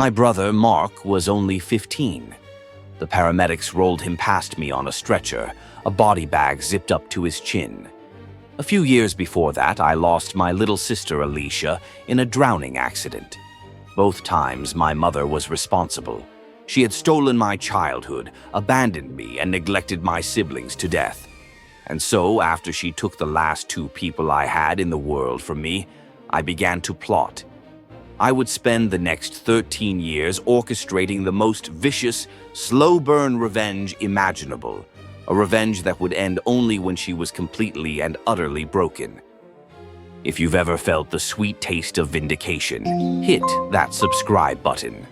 My brother, Mark, was only 15. The paramedics rolled him past me on a stretcher, a body bag zipped up to his chin. A few years before that, I lost my little sister, Alicia, in a drowning accident. Both times, my mother was responsible. She had stolen my childhood, abandoned me, and neglected my siblings to death. And so, after she took the last two people I had in the world from me, I began to plot. I would spend the next 13 years orchestrating the most vicious, slow-burn revenge imaginable, a revenge that would end only when she was completely and utterly broken. If you've ever felt the sweet taste of vindication, hit that subscribe button.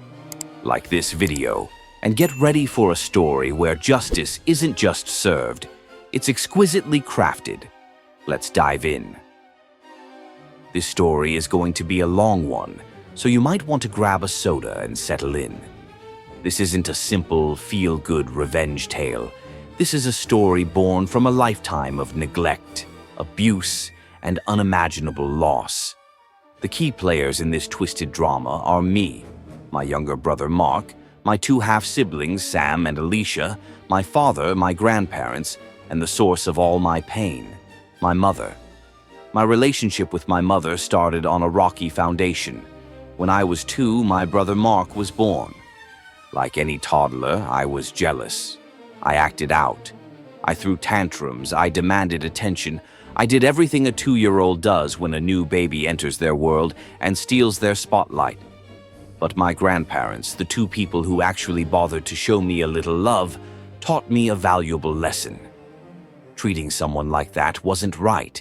Like this video, and get ready for a story where justice isn't just served, it's exquisitely crafted. Let's dive in. This story is going to be a long one, so you might want to grab a soda and settle in. This isn't a simple, feel-good revenge tale. This is a story born from a lifetime of neglect, abuse, and unimaginable loss. The key players in this twisted drama are me, my younger brother Mark, my two half-siblings Sam and Alicia, my father, my grandparents, and the source of all my pain, my mother. My relationship with my mother started on a rocky foundation. When I was 2, my brother Mark was born. Like any toddler, I was jealous. I acted out. I threw tantrums. I demanded attention. I did everything a 2-year-old does when a new baby enters their world and steals their spotlight. But my grandparents, the two people who actually bothered to show me a little love, taught me a valuable lesson. Treating someone like that wasn't right.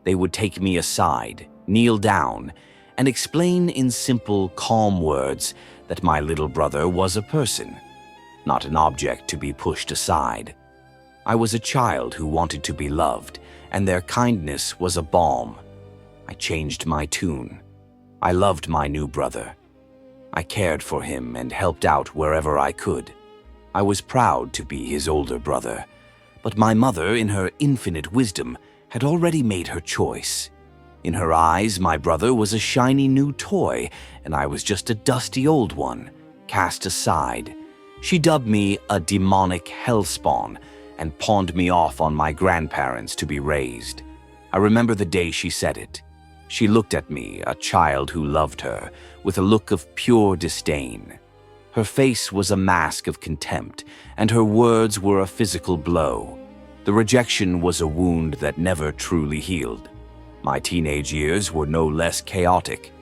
They would take me aside, kneel down, and explain in simple, calm words that my little brother was a person, not an object to be pushed aside. I was a child who wanted to be loved, and their kindness was a balm. I changed my tune. I loved my new brother. I cared for him and helped out wherever I could. I was proud to be his older brother, but my mother, in her infinite wisdom, had already made her choice. In her eyes, my brother was a shiny new toy, and I was just a dusty old one, cast aside. She dubbed me a demonic hellspawn and pawned me off on my grandparents to be raised. I remember the day she said it. She looked at me, a child who loved her, with a look of pure disdain. Her face was a mask of contempt, and her words were a physical blow. The rejection was a wound that never truly healed. My teenage years were no less chaotic.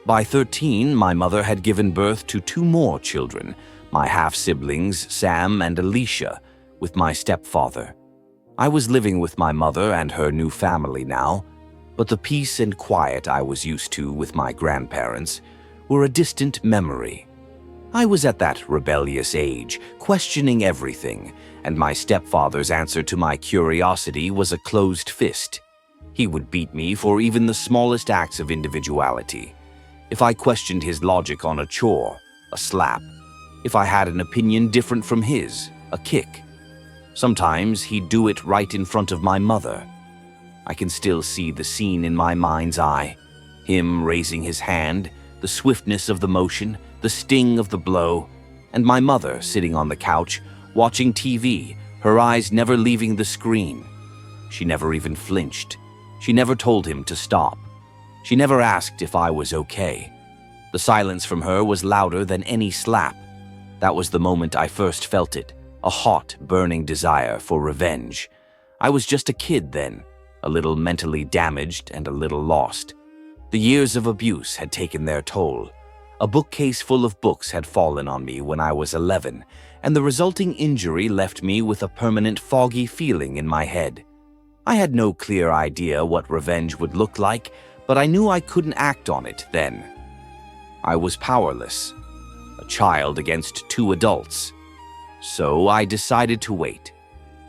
By 13, my mother had given birth to 2 more children, my half-siblings Sam and Alicia, with my stepfather. I was living with my mother and her new family now, but the peace and quiet I was used to with my grandparents were a distant memory. I was at that rebellious age, questioning everything, and my stepfather's answer to my curiosity was a closed fist. He would beat me for even the smallest acts of individuality. If I questioned his logic on a chore, a slap. If I had an opinion different from his, a kick. Sometimes he'd do it right in front of my mother. I can still see the scene in my mind's eye. Him raising his hand, the swiftness of the motion, the sting of the blow, and my mother sitting on the couch, watching TV, her eyes never leaving the screen. She never even flinched. She never told him to stop. She never asked if I was okay. The silence from her was louder than any slap. That was the moment I first felt it, a hot, burning desire for revenge. I was just a kid then, a little mentally damaged and a little lost. The years of abuse had taken their toll. A bookcase full of books had fallen on me when I was 11, and the resulting injury left me with a permanent foggy feeling in my head. I had no clear idea what revenge would look like, but I knew I couldn't act on it then. I was powerless, a child against 2 adults. So I decided to wait.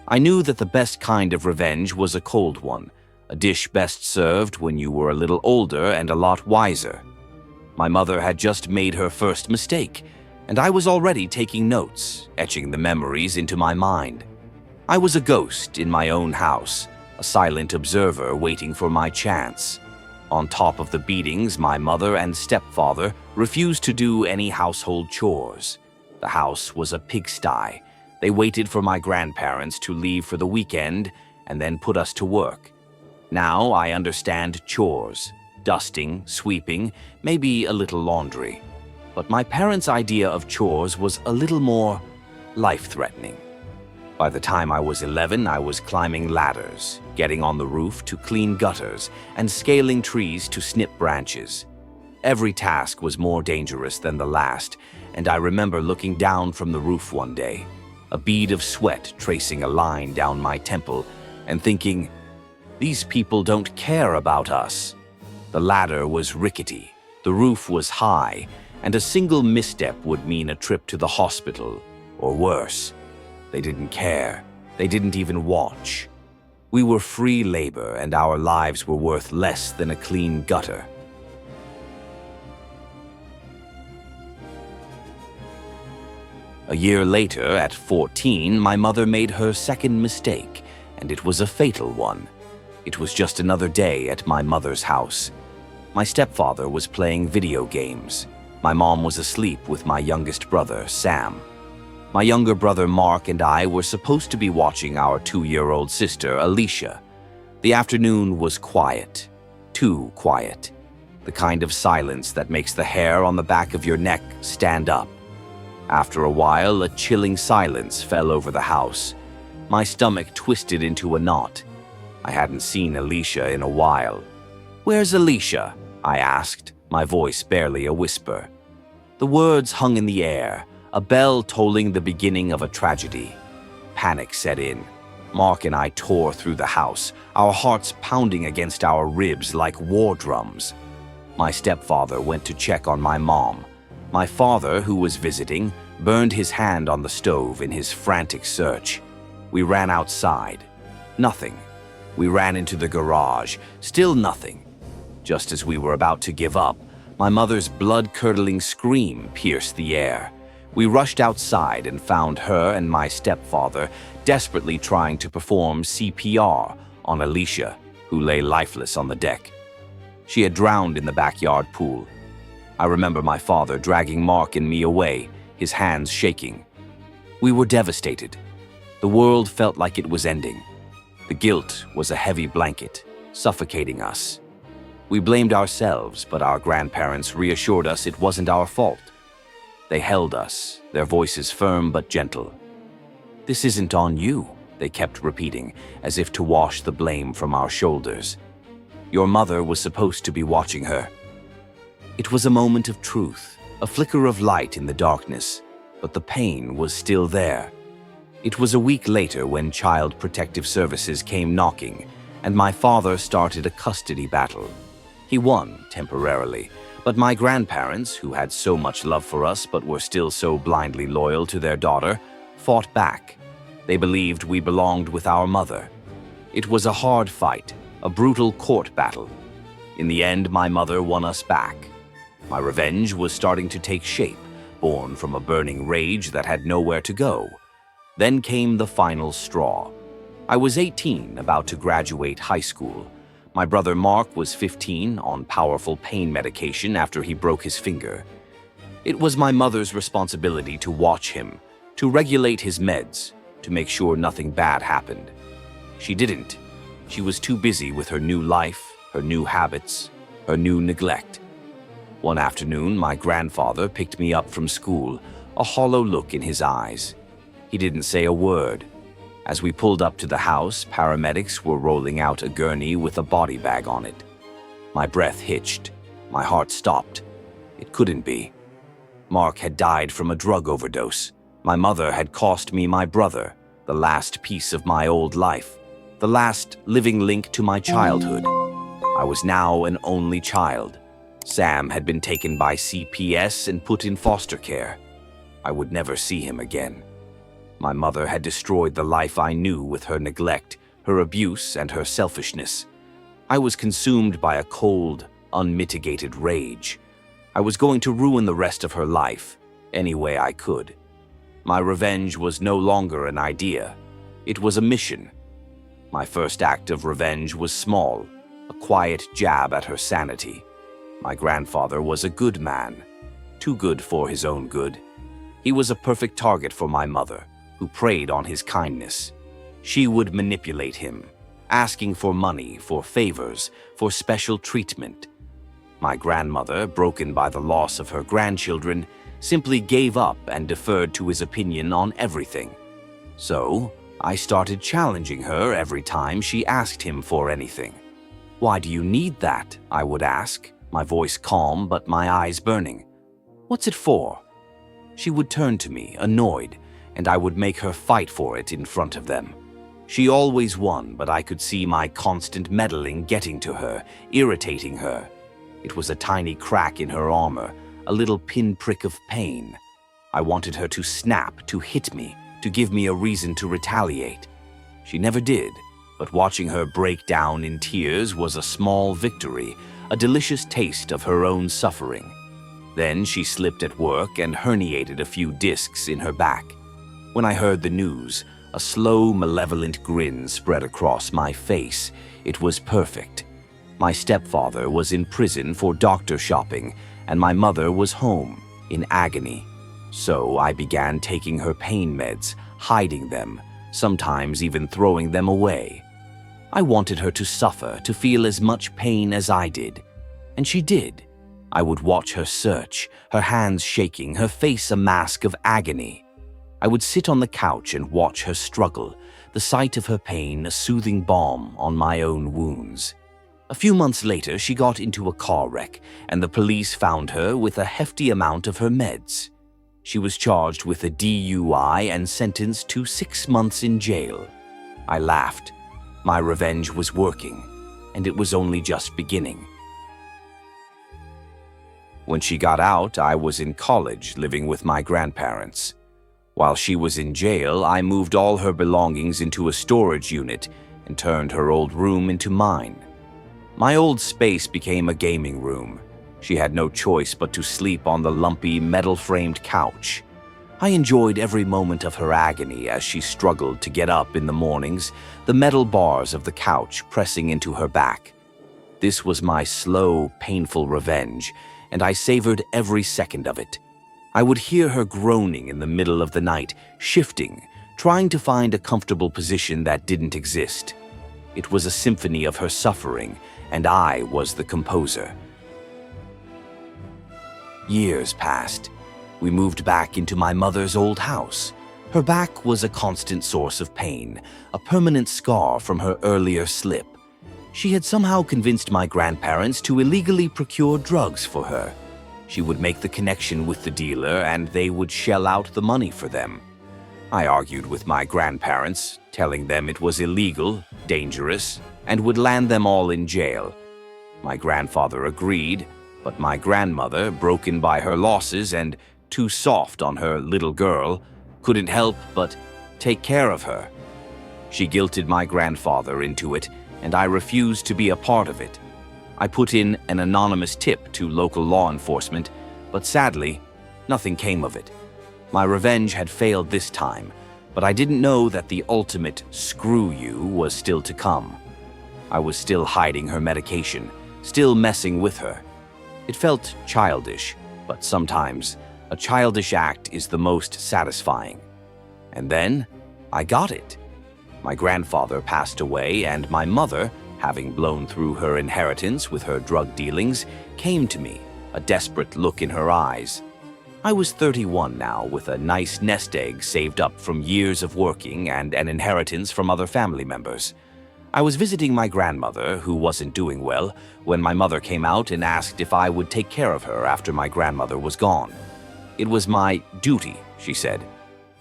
I knew that the best kind of revenge was a cold one, a dish best served when you were a little older and a lot wiser. My mother had just made her first mistake, and I was already taking notes, etching the memories into my mind. I was a ghost in my own house, a silent observer waiting for my chance. On top of the beatings, my mother and stepfather refused to do any household chores. The house was a pigsty. They waited for my grandparents to leave for the weekend and then put us to work. Now I understand chores, dusting, sweeping, maybe a little laundry. But my parents' idea of chores was a little more life-threatening. By the time I was 11, I was climbing ladders, getting on the roof to clean gutters, and scaling trees to snip branches. Every task was more dangerous than the last, and I remember looking down from the roof one day, a bead of sweat tracing a line down my temple, and thinking, these people don't care about us. The ladder was rickety, the roof was high, and a single misstep would mean a trip to the hospital, or worse. They didn't care. They didn't even watch. We were free labor, and our lives were worth less than a clean gutter. A year later, at 14, my mother made her second mistake, and it was a fatal one. It was just another day at my mother's house. My stepfather was playing video games. My mom was asleep with my youngest brother, Sam. My younger brother Mark and I were supposed to be watching our 2-year-old sister, Alicia. The afternoon was quiet, too quiet. The kind of silence that makes the hair on the back of your neck stand up. After a while, a chilling silence fell over the house. My stomach twisted into a knot. I hadn't seen Alicia in a while. "Where's Alicia?" I asked, my voice barely a whisper. The words hung in the air, a bell tolling the beginning of a tragedy. Panic set in. Mark and I tore through the house, our hearts pounding against our ribs like war drums. My stepfather went to check on my mom. My father, who was visiting, burned his hand on the stove in his frantic search. We ran outside. Nothing. We ran into the garage. Still nothing. Just as we were about to give up, my mother's blood-curdling scream pierced the air. We rushed outside and found her and my stepfather desperately trying to perform CPR on Alicia, who lay lifeless on the deck. She had drowned in the backyard pool. I remember my father dragging Mark and me away, his hands shaking. We were devastated. The world felt like it was ending. The guilt was a heavy blanket, suffocating us. We blamed ourselves, but our grandparents reassured us it wasn't our fault. They held us, their voices firm but gentle. "This isn't on you," they kept repeating, as if to wash the blame from our shoulders. "Your mother was supposed to be watching her." It was a moment of truth, a flicker of light in the darkness, but the pain was still there. It was a week later when Child Protective Services came knocking, and my father started a custody battle. He won, temporarily, but my grandparents, who had so much love for us but were still so blindly loyal to their daughter, fought back. They believed we belonged with our mother. It was a hard fight, a brutal court battle. In the end, my mother won us back. My revenge was starting to take shape, born from a burning rage that had nowhere to go. Then came the final straw. I was 18, about to graduate high school. My brother Mark was 15, on powerful pain medication after he broke his finger. It was my mother's responsibility to watch him, to regulate his meds, to make sure nothing bad happened. She didn't. She was too busy with her new life, her new habits, her new neglect. One afternoon, my grandfather picked me up from school, a hollow look in his eyes. He didn't say a word. As we pulled up to the house, paramedics were rolling out a gurney with a body bag on it. My breath hitched. My heart stopped. It couldn't be. Mark had died from a drug overdose. My mother had cost me my brother, the last piece of my old life, the last living link to my childhood. I was now an only child. Sam had been taken by CPS and put in foster care. I would never see him again. My mother had destroyed the life I knew with her neglect, her abuse, and her selfishness. I was consumed by a cold, unmitigated rage. I was going to ruin the rest of her life, any way I could. My revenge was no longer an idea. It was a mission. My first act of revenge was small, a quiet jab at her sanity. My grandfather was a good man, too good for his own good. He was a perfect target for my mother, who preyed on his kindness. She would manipulate him, asking for money, for favors, for special treatment. My grandmother, broken by the loss of her grandchildren, simply gave up and deferred to his opinion on everything. So, I started challenging her every time she asked him for anything. "Why do you need that?" I would ask, my voice calm but my eyes burning. "What's it for?" She would turn to me, annoyed, and I would make her fight for it in front of them. She always won, but I could see my constant meddling getting to her, irritating her. It was a tiny crack in her armor, a little pinprick of pain. I wanted her to snap, to hit me, to give me a reason to retaliate. She never did, but watching her break down in tears was a small victory, a delicious taste of her own suffering. Then she slipped at work and herniated a few discs in her back. When I heard the news, a slow, malevolent grin spread across my face. It was perfect. My stepfather was in prison for doctor shopping, and my mother was home, in agony. So I began taking her pain meds, hiding them, sometimes even throwing them away. I wanted her to suffer, to feel as much pain as I did. And she did. I would watch her search, her hands shaking, her face a mask of agony. I would sit on the couch and watch her struggle, the sight of her pain a soothing balm on my own wounds. A few months later, she got into a car wreck, and the police found her with a hefty amount of her meds. She was charged with a DUI and sentenced to 6 months in jail. I laughed. My revenge was working, and it was only just beginning. When she got out, I was in college, living with my grandparents. While she was in jail, I moved all her belongings into a storage unit and turned her old room into mine. My old space became a gaming room. She had no choice but to sleep on the lumpy, metal-framed couch. I enjoyed every moment of her agony as she struggled to get up in the mornings, the metal bars of the couch pressing into her back. This was my slow, painful revenge, and I savored every second of it. I would hear her groaning in the middle of the night, shifting, trying to find a comfortable position that didn't exist. It was a symphony of her suffering, and I was the composer. Years passed. We moved back into my mother's old house. Her back was a constant source of pain, a permanent scar from her earlier slip. She had somehow convinced my grandparents to illegally procure drugs for her. She would make the connection with the dealer, and they would shell out the money for them. I argued with my grandparents, telling them it was illegal, dangerous, and would land them all in jail. My grandfather agreed, but my grandmother, broken by her losses and too soft on her little girl, couldn't help but take care of her. She guilted my grandfather into it, and I refused to be a part of it. I put in an anonymous tip to local law enforcement, but sadly, nothing came of it. My revenge had failed this time, but I didn't know that the ultimate screw you was still to come. I was still hiding her medication, still messing with her. It felt childish, but sometimes a childish act is the most satisfying. And then I got it. My grandfather passed away, and my mother, having blown through her inheritance with her drug dealings, came to me, a desperate look in her eyes. I was 31 now, with a nice nest egg saved up from years of working and an inheritance from other family members. I was visiting my grandmother, who wasn't doing well, when my mother came out and asked if I would take care of her after my grandmother was gone. It was my duty, she said.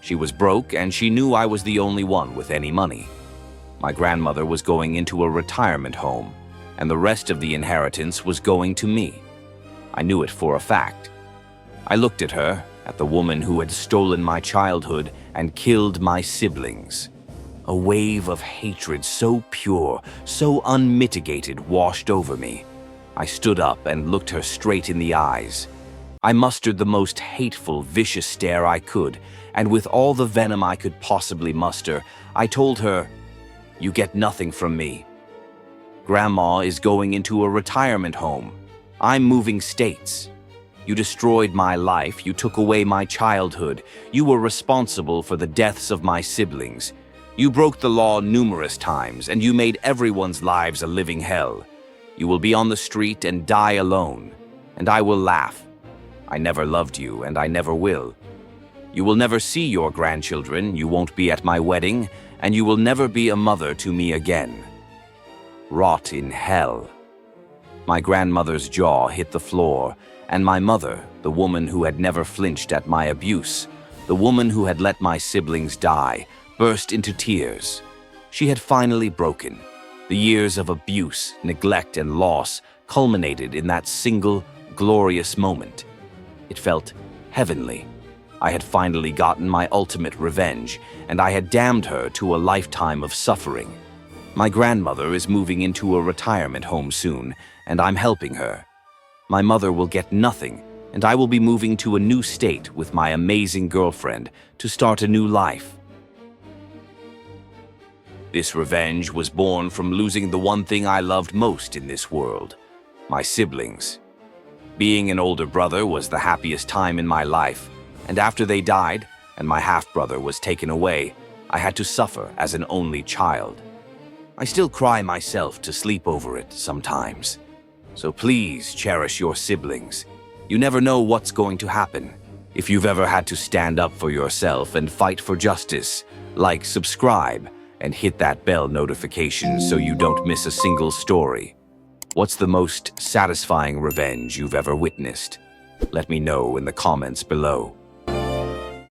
She was broke, and she knew I was the only one with any money. My grandmother was going into a retirement home, and the rest of the inheritance was going to me. I knew it for a fact. I looked at her, at the woman who had stolen my childhood and killed my siblings. A wave of hatred so pure, so unmitigated washed over me. I stood up and looked her straight in the eyes. I mustered the most hateful, vicious stare I could, and with all the venom I could possibly muster, I told her, "You get nothing from me." Grandma is going into a retirement home. I'm moving states. You destroyed my life. You took away my childhood. You were responsible for the deaths of my siblings. You broke the law numerous times, and you made everyone's lives a living hell. You will be on the street and die alone, and I will laugh. I never loved you, and I never will. You will never see your grandchildren, you won't be at my wedding, and you will never be a mother to me again. Rot in hell. My grandmother's jaw hit the floor, and my mother, the woman who had never flinched at my abuse, the woman who had let my siblings die, burst into tears. She had finally broken. The years of abuse, neglect, and loss culminated in that single, glorious moment. It felt heavenly. I had finally gotten my ultimate revenge, and I had damned her to a lifetime of suffering. My grandmother is moving into a retirement home soon, and I'm helping her. My mother will get nothing, and I will be moving to a new state with my amazing girlfriend to start a new life. This revenge was born from losing the one thing I loved most in this world, my siblings. Being an older brother was the happiest time in my life, and after they died, and my half-brother was taken away, I had to suffer as an only child. I still cry myself to sleep over it sometimes. So please cherish your siblings. You never know what's going to happen. If you've ever had to stand up for yourself and fight for justice, like, subscribe, and hit that bell notification so you don't miss a single story. What's the most satisfying revenge you've ever witnessed? Let me know in the comments below.